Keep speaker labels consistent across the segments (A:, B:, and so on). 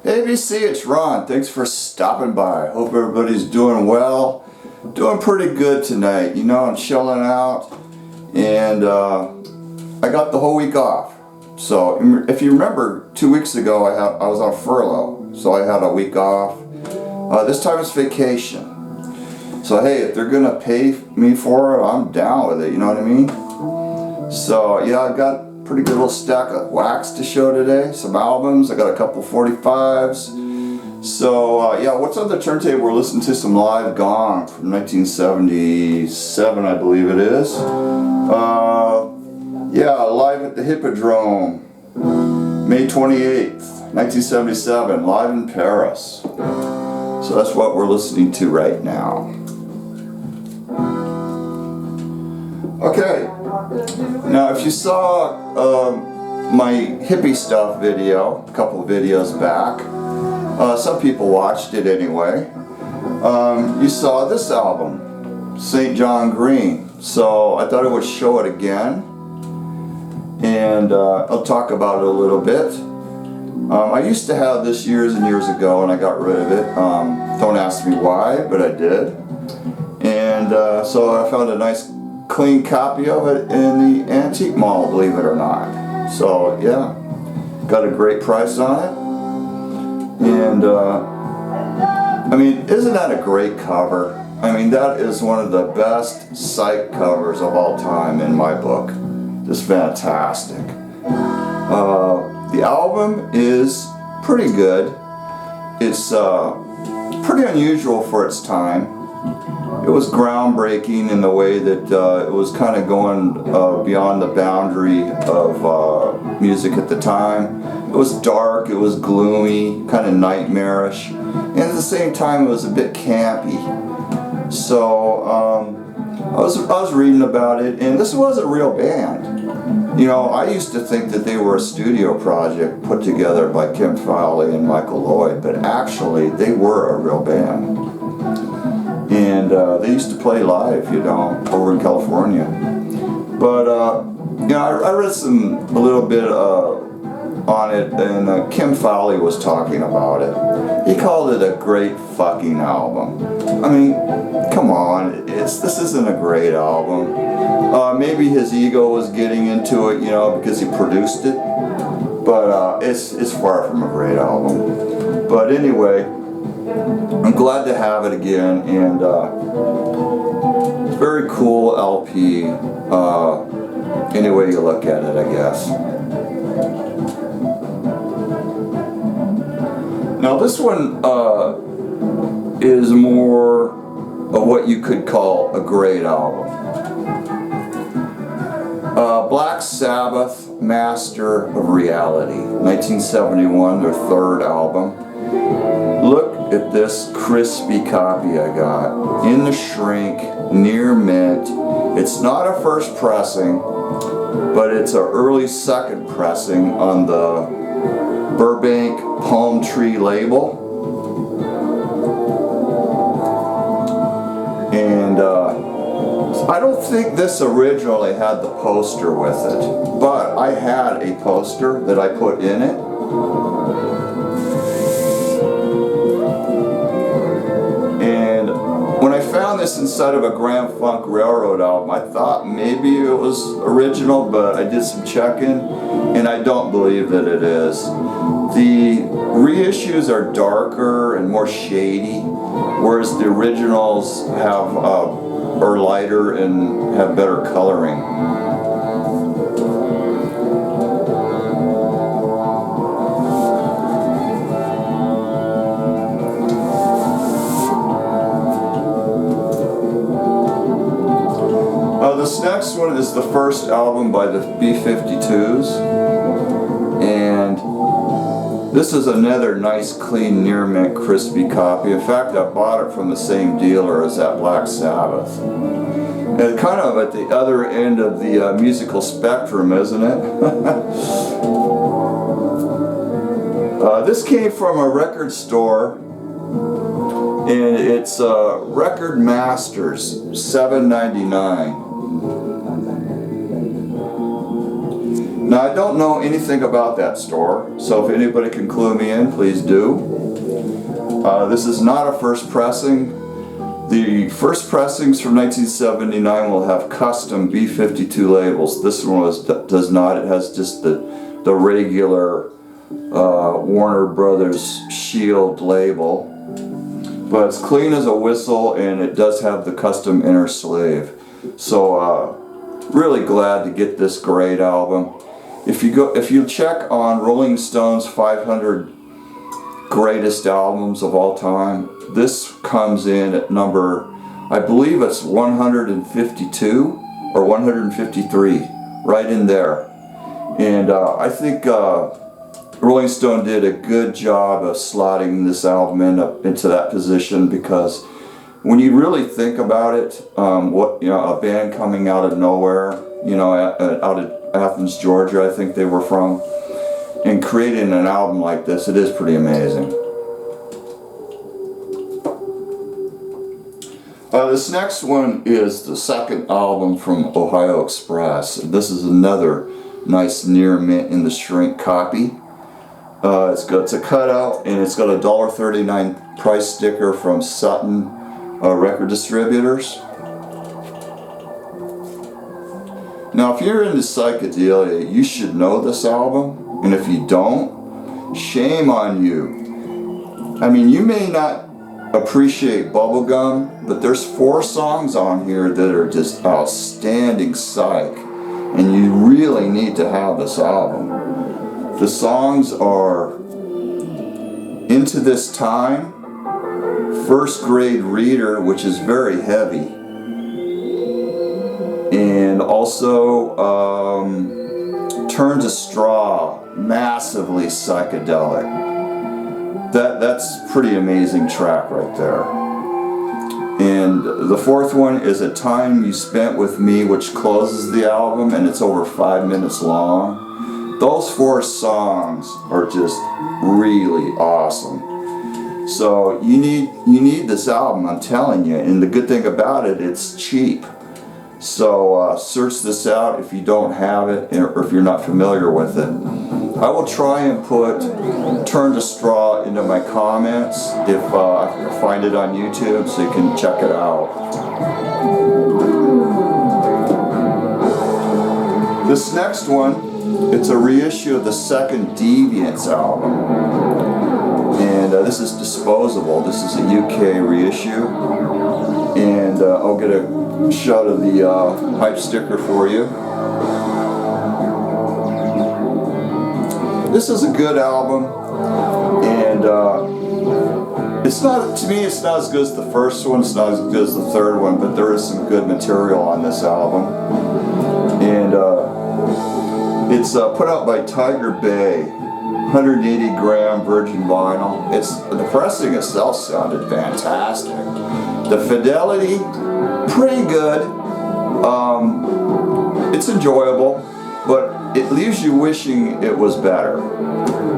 A: Hey VC, it's Ron. Thanks for stopping by. Hope everybody's doing well. Doing pretty good tonight. You know, I'm chilling out, and I got the whole week off. So if you remember, 2 weeks ago I was on furlough, so I had a week off. This time it's vacation. So hey, if they're gonna pay me for it, I'm down with it. You know what I mean? So yeah, I got a pretty good little stack of wax to show today. Some albums. I got a couple 45s. So yeah, what's on the turntable? We're listening to some live gong from 1977, I believe it is. Yeah, live at the Hippodrome, May 28th, 1977, live in Paris. So that's what we're listening to right now. Okay, now if you saw my hippie stuff video a couple of videos back, some people watched it anyway, you saw this album, St. John Green. So I thought I would show it again, and I'll talk about it a little bit. I used to have this years and years ago, and I got rid of it. Don't ask me why, but I did. And so I found a nice clean copy of it in the antique mall, believe it or not. So yeah, got a great price on it. And I mean, isn't that a great cover? I mean, that is one of the best Psych covers of all time in my book. Just fantastic. The album is pretty good. It's pretty unusual for its time. It was groundbreaking in the way that it was kind of going beyond the boundary of music at the time. It was dark, it was gloomy, kind of nightmarish, and at the same time it was a bit campy. So I was reading about it, and this was a real band. You know, I used to think that they were a studio project put together by Kim Fowley and Michael Lloyd, but actually they were a real band. And they used to play live, you know, over in California. But, you know, I read a little bit on it, and Kim Fowley was talking about it. He called it a great fucking album. I mean, come on, this isn't a great album. Maybe his ego was getting into it, you know, because he produced it. But it's far from a great album. But anyway, I'm glad to have it again, and it's a very cool LP, any way you look at it, I guess. Now this one is more of what you could call a great album. Black Sabbath, Master of Reality, 1971, their third album. Look at this crispy copy I got, in the shrink, near mint. It's not a first pressing, but it's an early second pressing on the Burbank Palm Tree label. And I don't think this originally had the poster with it, but I had a poster that I put in it. And when I found this inside of a Grand Funk Railroad album, I thought maybe it was original, but I did some checking, and I don't believe that it is. The reissues are darker and more shady, whereas the originals are lighter and have better coloring. This next one is the first album by the B-52s, and this is another nice, clean, near mint, crispy copy. In fact, I bought it from the same dealer as that Black Sabbath. And kind of at the other end of the musical spectrum, isn't it? This came from a record store, and it's Record Masters, $7.99. Now, I don't know anything about that store, so if anybody can clue me in, please do. This is not a first pressing. The first pressings from 1979 will have custom B-52 labels. This one does not. It has just the regular Warner Brothers Shield label. But it's clean as a whistle, and it does have the custom inner sleeve. So really glad to get this great album. If you check on Rolling Stone's 500 greatest albums of all time, this comes in at number, I believe it's 152 or 153, right in there. And I think Rolling Stone did a good job of slotting this album into that position, because when you really think about it, a band coming out of nowhere, out of Athens, Georgia, I think they were from, and creating an album like this, it is pretty amazing. This next one is the second album from Ohio Express. This is another nice near mint in the shrink copy. It's a cutout, and it's got a $1.39 price sticker from Sutton Record Distributors. Now, if you're into psychedelia, you should know this album, and if you don't, shame on you. I mean, you may not appreciate bubblegum, but there's 4 songs on here that are just outstanding psych, and you really need to have this album. The songs are Into This Time, First Grade Reader, which is very heavy, and also Turn to Straw, massively psychedelic. That's a pretty amazing track right there. And the 4th one is A Time You Spent With Me, which closes the album, and it's over 5 minutes long. Those 4 songs are just really awesome. So you need this album, I'm telling you. And the good thing about it, it's cheap. So search this out if you don't have it, or if you're not familiar with it. I will try and put Turn to Straw into my comments if I can find it on YouTube, so you can check it out. This next one, it's a reissue of the second Deviants album. And this is Disposable. This is a UK reissue. And I'll get a shot of the hype sticker for you. This is a good album, and it's not, to me, it's not as good as the first one, it's not as good as the third one, but there is some good material on this album. And it's put out by Tiger Bay, 180 gram virgin vinyl. The pressing itself sounded fantastic. The fidelity, pretty good. It's enjoyable, but it leaves you wishing it was better.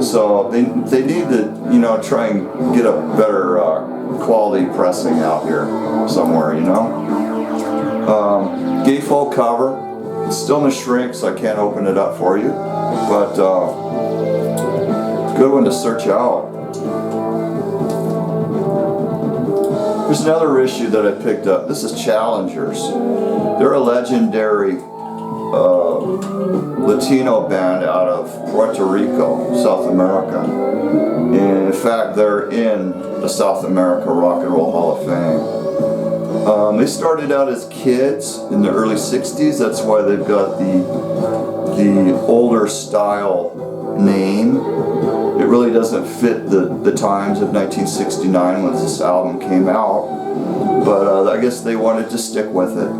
A: So they need to, try and get a better quality pressing out here somewhere, Gatefold cover. It's still in the shrink, so I can't open it up for you, but good one to search out. There's another issue that I picked up. This is Challengers. They're a legendary Latino band out of Puerto Rico, South America. And in fact, they're in the South America Rock and Roll Hall of Fame. They started out as kids in the early 60s. That's why they've got the older style name. It really doesn't fit the times of 1969 when this album came out, but I guess they wanted to stick with it.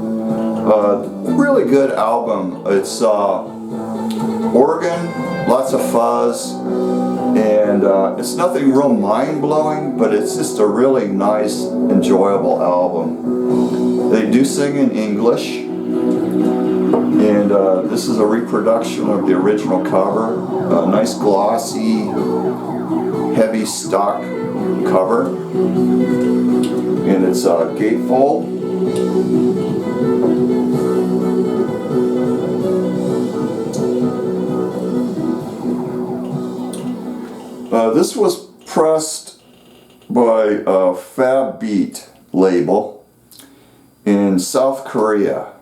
A: Really good album. It's organ, lots of fuzz, and it's nothing real mind-blowing, but it's just a really nice, enjoyable album. They do sing in English, and this is a reproduction of the original cover. A nice glossy, heavy stock cover, and it's a gatefold. This was pressed by a Fab Beat label in South Korea,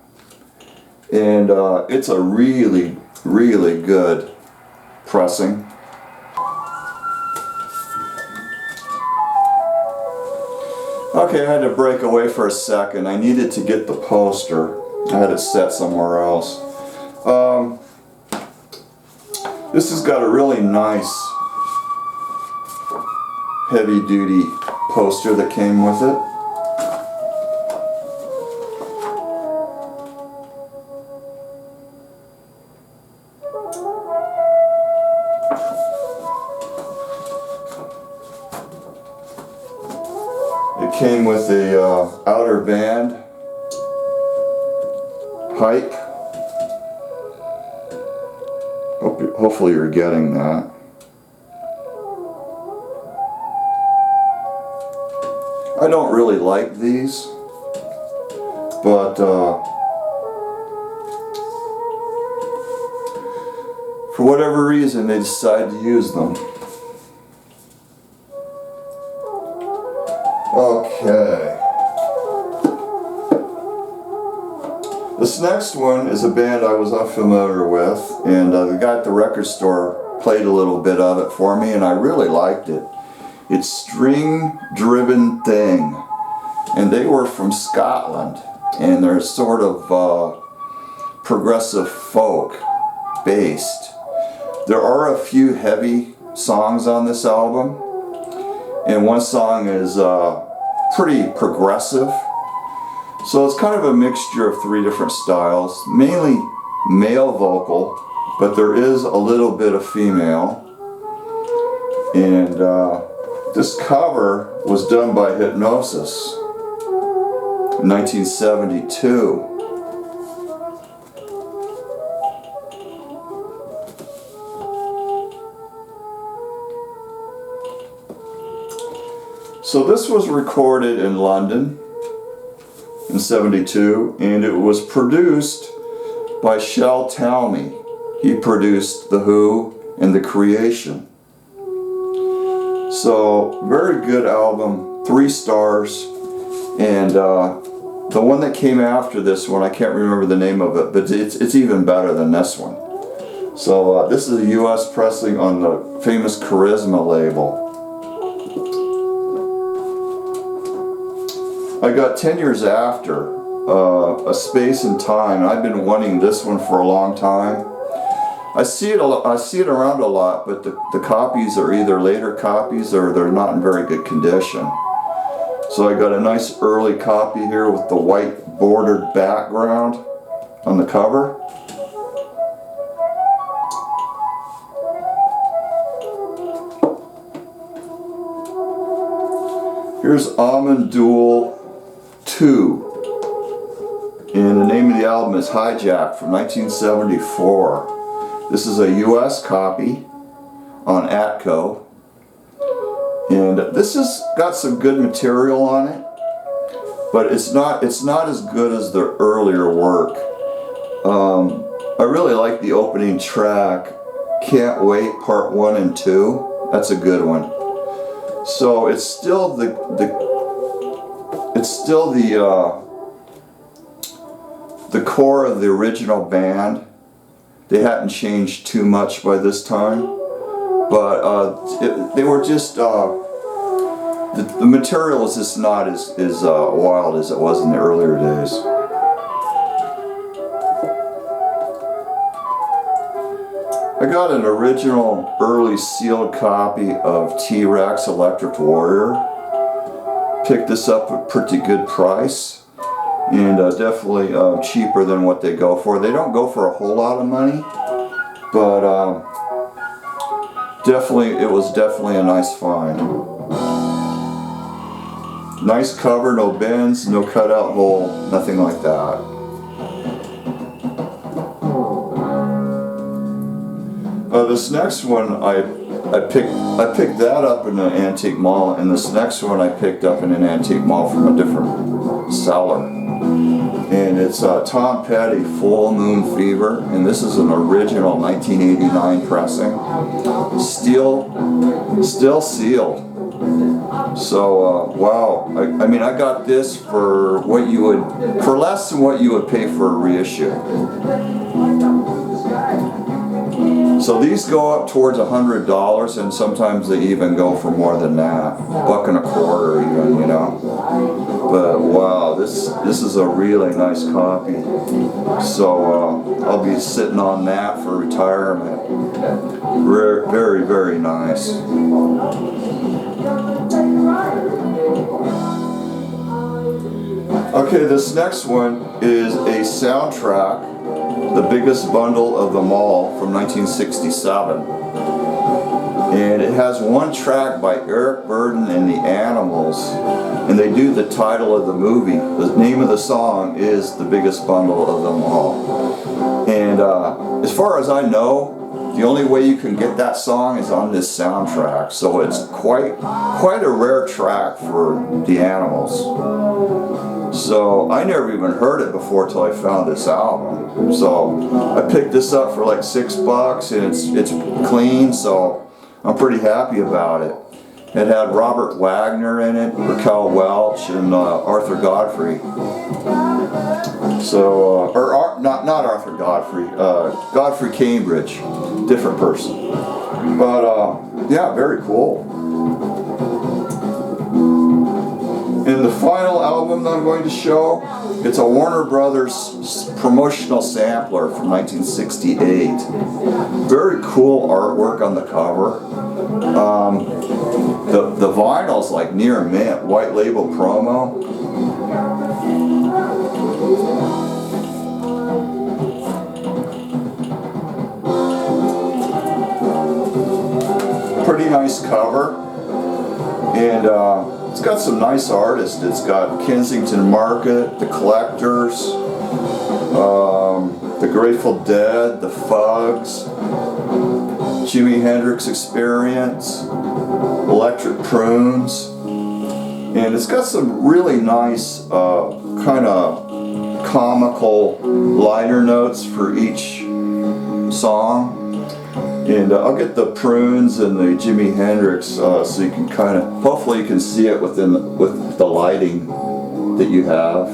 A: and it's a really, really good pressing. Okay, I had to break away for a second. I needed to get the poster. I had it set somewhere else. This has got a really nice heavy-duty poster that came with it. It came with a outer band hike. Hopefully you're getting that. I don't really like these, but for whatever reason they decided to use them. Okay. This next one is a band I was unfamiliar with, and the guy at the record store played a little bit of it for me, and I really liked it. It's String Driven Thing, and they were from Scotland, and they're sort of progressive folk based. There are a few heavy songs on this album, and one song is pretty progressive. So it's kind of a mixture of three different styles, mainly male vocal, but there is a little bit of female. And this cover was done by Hypnosis in 1972. So this was recorded in London in 72, and it was produced by Shel Talmy. He produced The Who and The Creation. So very good album, 3 stars, and the one that came after this one, I can't remember the name of it, but it's even better than this one. So this is a US pressing on the famous Charisma label. I got 10 years after, A Space and Time, and I've been wanting this one for a long time. I see it around a lot, but the copies are either later copies or they're not in very good condition. So I got a nice early copy here with the white bordered background on the cover. Here's Almond Duel 2, and the name of the album is Hijack from 1974. This is a US copy on Atco, and this has got some good material on it, but it's not as good as the earlier work. I really like the opening track, Can't Wait Part 1 and 2. That's a good one. So it's still the core of the original band. They hadn't changed too much by this time, but they were just the material is just not as wild as it was in the earlier days. I got an original early sealed copy of T-Rex Electric Warrior. Picked this up at a pretty good price, and definitely cheaper than what they go for. They don't go for a whole lot of money, but it was definitely a nice find. Nice cover, no bends, no cutout hole, nothing like that. This next one I picked that up in an antique mall, and this next one I picked up in an antique mall from a different seller. And it's Tom Petty, Full Moon Fever, and this is an original 1989 pressing. Still sealed. So, wow. I mean, I got this for for less than what you would pay for a reissue. So these go up towards $100, and sometimes they even go for more than that, $1.25 even, you know. But wow, this is a really nice copy. So I'll be sitting on that for retirement. Very, very nice. Okay, this next one is a soundtrack, The Biggest Bundle of Them All, from 1967. And it has one track by Eric Burdon and the Animals, and they do the title of the movie. The name of the song is The Biggest Bundle of Them All. And as far as I know, the only way you can get that song is on this soundtrack, so it's quite a rare track for the Animals. So I never even heard it before till I found this album. So I picked this up for like $6, and it's clean, so I'm pretty happy about it. It had Robert Wagner in it, Raquel Welch, and Arthur Godfrey. So, not Arthur Godfrey, Godfrey Cambridge, different person. But yeah, very cool. And the final album that I'm going to show, it's a Warner Brothers promotional sampler from 1968. Very cool artwork on the cover. The vinyl's like near mint, white label promo. Pretty nice cover. And it's got some nice artists. It's got Kensington Market, The Collectors, The Grateful Dead, The Fugs, Jimi Hendrix Experience, Electric Prunes, and it's got some really nice kind of comical liner notes for each song. And I'll get the Prunes and the Jimi Hendrix so you can kind of, hopefully you can see it with the lighting that you have.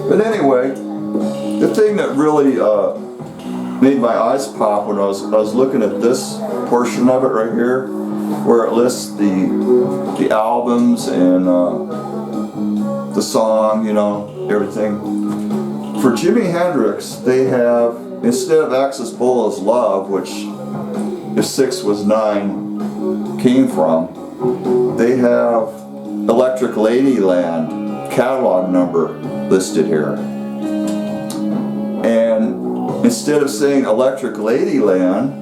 A: But anyway, the thing that really made my eyes pop when I was looking at this portion of it right here, where it lists the albums and the song, you know, everything. For Jimi Hendrix, they have, instead of Axis Bull is Love, which if 6 was 9 came from, they have Electric Ladyland catalog number listed here. And instead of saying Electric Ladyland,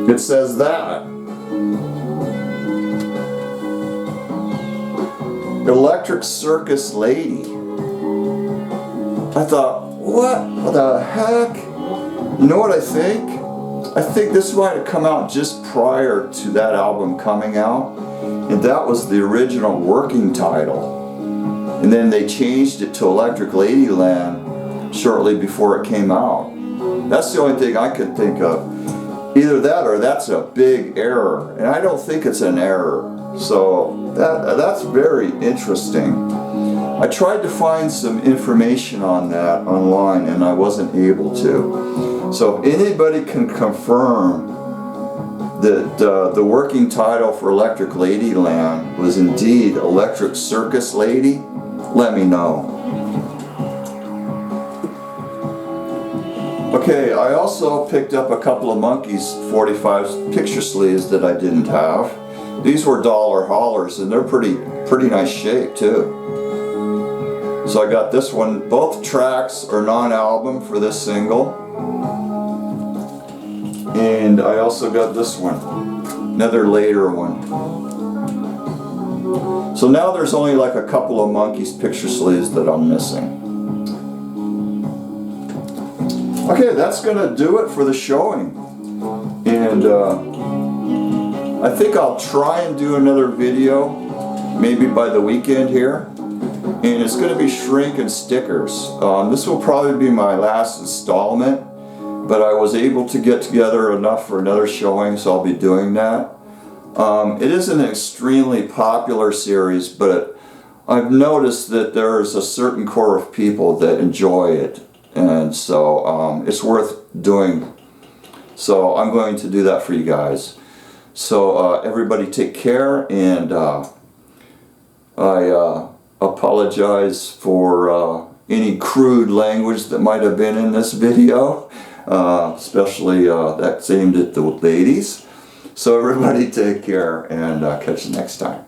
A: it says that. Electric Circus Lady. I thought, what the heck? You know what I think? I think this might have come out just prior to that album coming out, and that was the original working title. And then they changed it to Electric Ladyland shortly before it came out. That's the only thing I could think of. Either that or that's a big error, and I don't think it's an error. So that's very interesting. I tried to find some information on that online, and I wasn't able to. So if anybody can confirm that the working title for Electric Ladyland was indeed Electric Circus Lady, let me know. Okay, I also picked up a couple of Monkeys 45 picture sleeves that I didn't have. These were dollar haulers, and they're pretty nice shape too. So I got this one. Both tracks are non-album for this single. And I also got this one, another later one. So now there's only like a couple of Monkeys picture sleeves that I'm missing. Okay, that's gonna do it for the showing. And I think I'll try and do another video, maybe by the weekend here. And it's going to be shrink and stickers. This will probably be my last installment, but I was able to get together enough for another showing, so I'll be doing that. It is an extremely popular series, but I've noticed that there's a certain core of people that enjoy it, and so it's worth doing. So I'm going to do that for you guys. So everybody take care, and I apologize for any crude language that might have been in this video, especially that's aimed at the ladies. So everybody take care, and catch you next time.